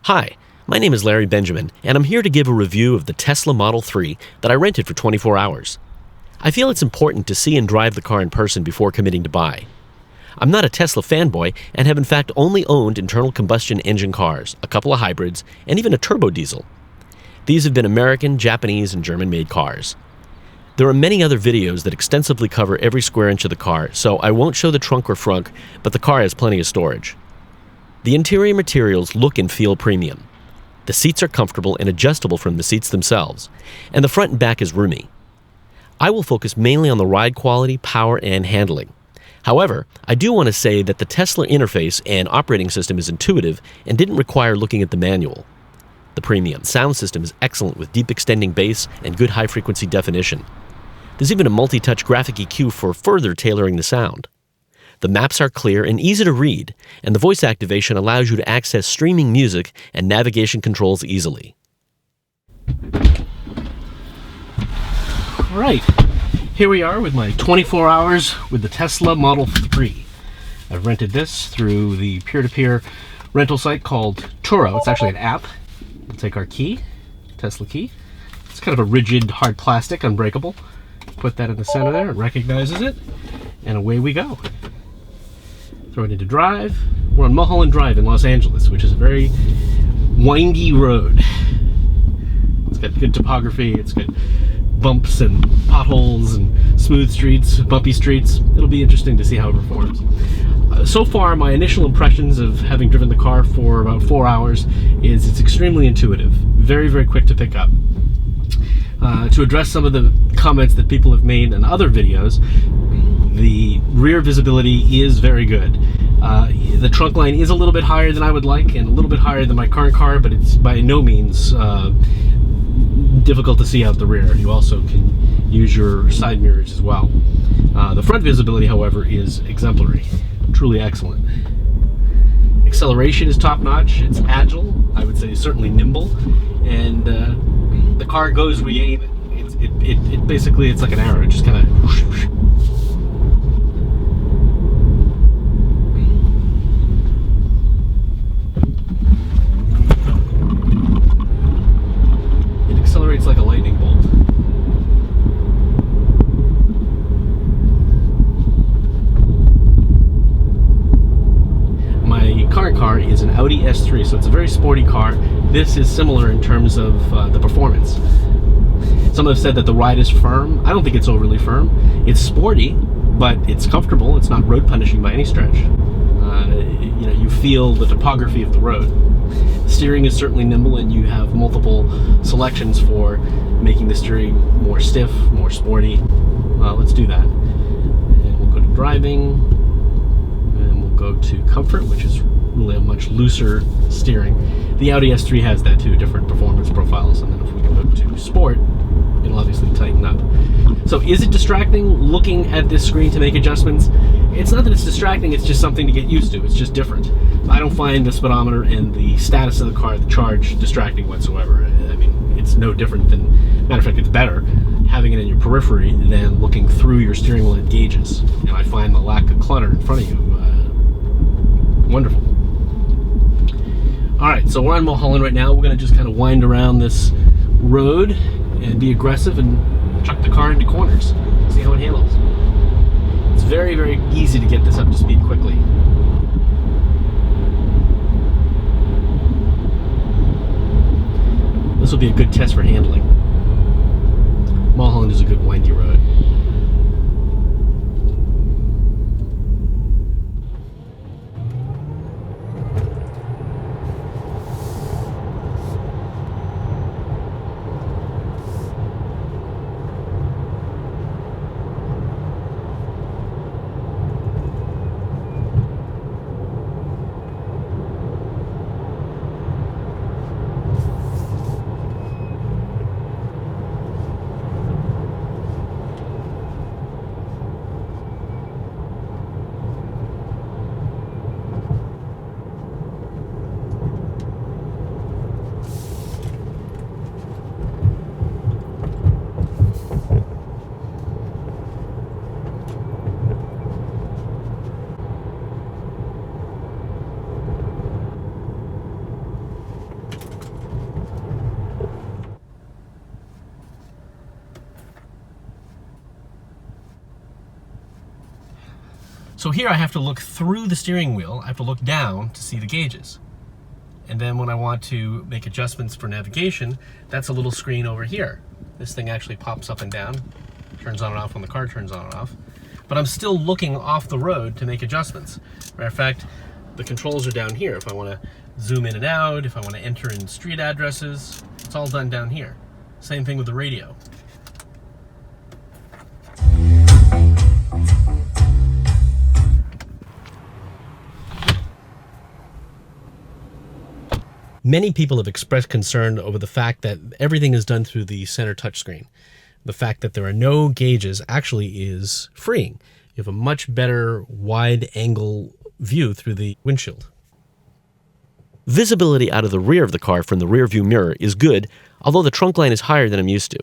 Hi, my name is Larry Benjamin, and I'm here to give a review of the Tesla Model 3 that I rented for 24 hours. I feel it's important to see and drive the car in person before committing to buy. I'm not a Tesla fanboy and have in fact only owned internal combustion engine cars, a couple of hybrids, and even a turbo diesel. These have been American, Japanese, and German-made cars. There are many other videos that extensively cover every square inch of the car, so I won't show the trunk or frunk, but the car has plenty of storage. The interior materials look and feel premium. The seats are comfortable and adjustable from the seats themselves, and the front and back is roomy. I will focus mainly on the ride quality, power, and handling. However, I do want to say that the Tesla interface and operating system is intuitive and didn't require looking at the manual. The premium sound system is excellent with deep extending bass and good high-frequency definition. There's even a multi-touch graphic EQ for further tailoring the sound. The maps are clear and easy to read, and the voice activation allows you to access streaming music and navigation controls easily. Right, here we are with my 24 hours with the Tesla Model 3. I've rented this through the peer-to-peer rental site called Turo. It's actually an app. We'll take our key, Tesla key. It's kind of a rigid, hard plastic, unbreakable. Put that in the center there, it recognizes it, and away we go. Throw it into drive. We're on Mulholland Drive in Los Angeles, which is a very windy road. It's got good topography, it's got bumps and potholes and smooth streets, bumpy streets. It'll be interesting to see how it performs. So far, my initial impressions of having driven the car for about 4 hours is it's extremely intuitive, very, very quick to pick up. To address some of the comments that people have made in other videos, the rear visibility is very good. The trunk line is a little bit higher than I would like and a little bit higher than my current car, but it's by no means difficult to see out the rear. You also can use your side mirrors as well. The front visibility, however, is exemplary. Truly excellent. Acceleration is top-notch. It's agile. I would say certainly nimble. And the car goes where you aim it. It basically, it's like an arrow. It just kind of whoosh, whoosh. It accelerates like a lightning bolt. My current car is an Audi S3, so it's a very sporty car. This is similar in terms of the performance. Some have said that the ride is firm. I don't think it's overly firm. It's sporty, but it's comfortable. It's not road punishing by any stretch. You feel the topography of the road. The steering is certainly nimble, and you have multiple selections for making the steering more stiff, more sporty. Let's do that. And we'll go to driving, and we'll go to comfort, which is really a much looser steering. The Audi S3 has that too, different performance profiles. And then if we go to sport, it'll obviously tighten up. So is it distracting looking at this screen to make adjustments? It's not that it's distracting, it's just something to get used to. It's just different. I don't find the speedometer and the status of the car, the charge, distracting whatsoever. I mean, it's no different than, matter of fact, it's better having it in your periphery than looking through your steering wheel at gauges. And I find the lack of clutter in front of you wonderful. Alright, so we're on Mulholland right now. We're going to just kind of wind around this road and be aggressive and chuck the car into corners. See how it handles. It's very, very easy to get this up to speed quickly. This will be a good test for handling. Mulholland is a good windy road. So here I have to look through the steering wheel. I have to look down to see the gauges. And then when I want to make adjustments for navigation, that's a little screen over here. This thing actually pops up and down, turns on and off when the car turns on and off. But I'm still looking off the road to make adjustments. Matter of fact, the controls are down here. If I want to zoom in and out, if I want to enter in street addresses, it's all done down here. Same thing with the radio. Many people have expressed concern over the fact that everything is done through the center touchscreen. The fact that there are no gauges actually is freeing. You have a much better wide-angle view through the windshield. Visibility out of the rear of the car from the rear view mirror is good, although the trunk line is higher than I'm used to.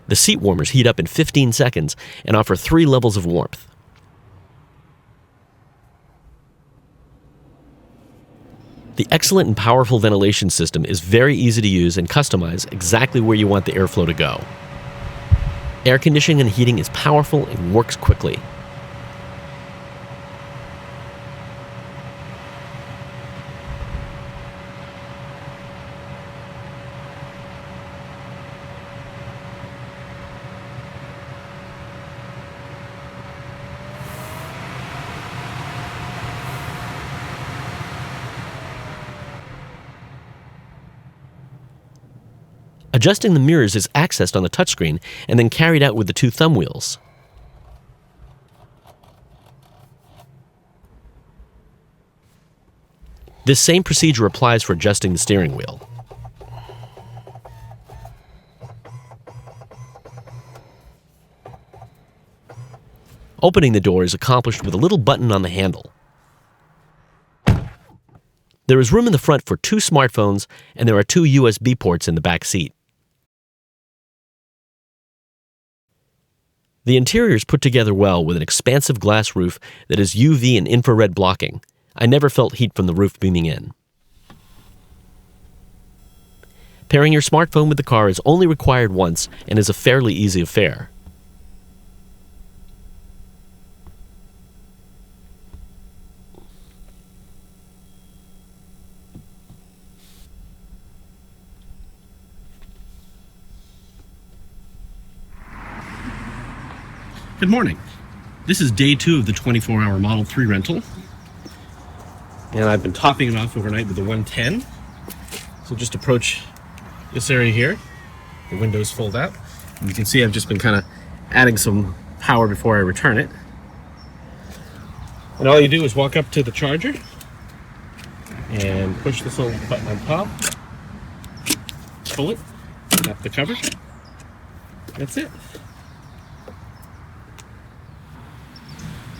The seat warmers heat up in 15 seconds and offer 3 levels of warmth. The excellent and powerful ventilation system is very easy to use and customize exactly where you want the airflow to go. Air conditioning and heating is powerful and works quickly. Adjusting the mirrors is accessed on the touchscreen and then carried out with the 2 thumb wheels. This same procedure applies for adjusting the steering wheel. Opening the door is accomplished with a little button on the handle. There is room in the front for 2 smartphones, and there are 2 USB ports in the back seat. The interior is put together well with an expansive glass roof that is UV and infrared blocking. I never felt heat from the roof beaming in. Pairing your smartphone with the car is only required once and is a fairly easy affair. Good morning. This is day 2 of the 24-hour Model 3 rental. And I've been topping it off overnight with the 110. So just approach this area here. The windows fold out. And you can see I've just been kind of adding some power before I return it. And all you do is walk up to the charger and push this little button on top. Pull it, tap the cover. That's it.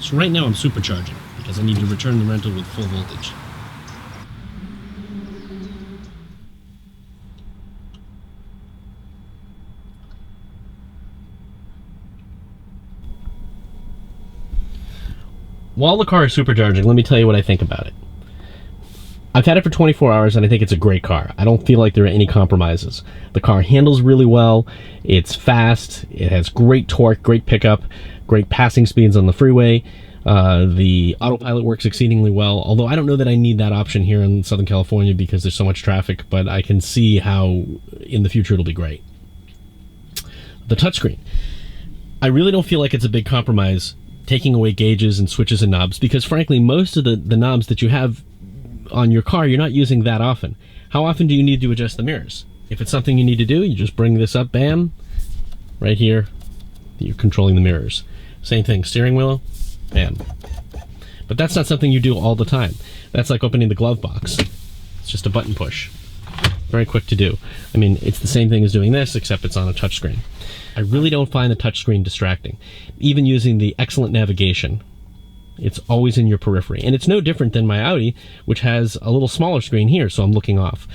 So right now I'm supercharging because I need to return the rental with full voltage. While the car is supercharging, let me tell you what I think about it. I've had it for 24 hours and I think it's a great car. I don't feel like there are any compromises. The car handles really well, it's fast, it has great torque, great pickup, great passing speeds on the freeway. The autopilot works exceedingly well, although I don't know that I need that option here in Southern California because there's so much traffic, but I can see how in the future it'll be great. The touchscreen. I really don't feel like it's a big compromise taking away gauges and switches and knobs because frankly most of the knobs that you have on your car you're not using that often. How often do you need to adjust the mirrors? If it's something you need to do, you just bring this up, bam, right here, you're controlling the mirrors. Same thing, steering wheel, bam. But that's not something you do all the time. That's like opening the glove box. It's just a button push. Very quick to do. I mean, it's the same thing as doing this, except it's on a touchscreen. I really don't find the touchscreen distracting. Even using the excellent navigation, it's always in your periphery. And it's no different than my Audi, which has a little smaller screen here, so I'm looking off.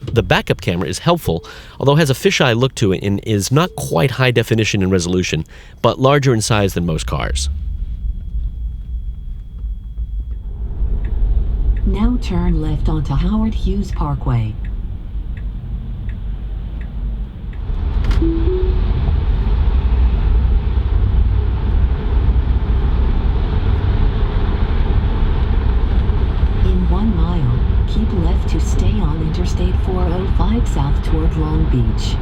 The backup camera is helpful, although has a fisheye look to it and is not quite high definition in resolution, but larger in size than most cars. Now turn left onto Howard Hughes Parkway. Interstate 405 south toward Long Beach.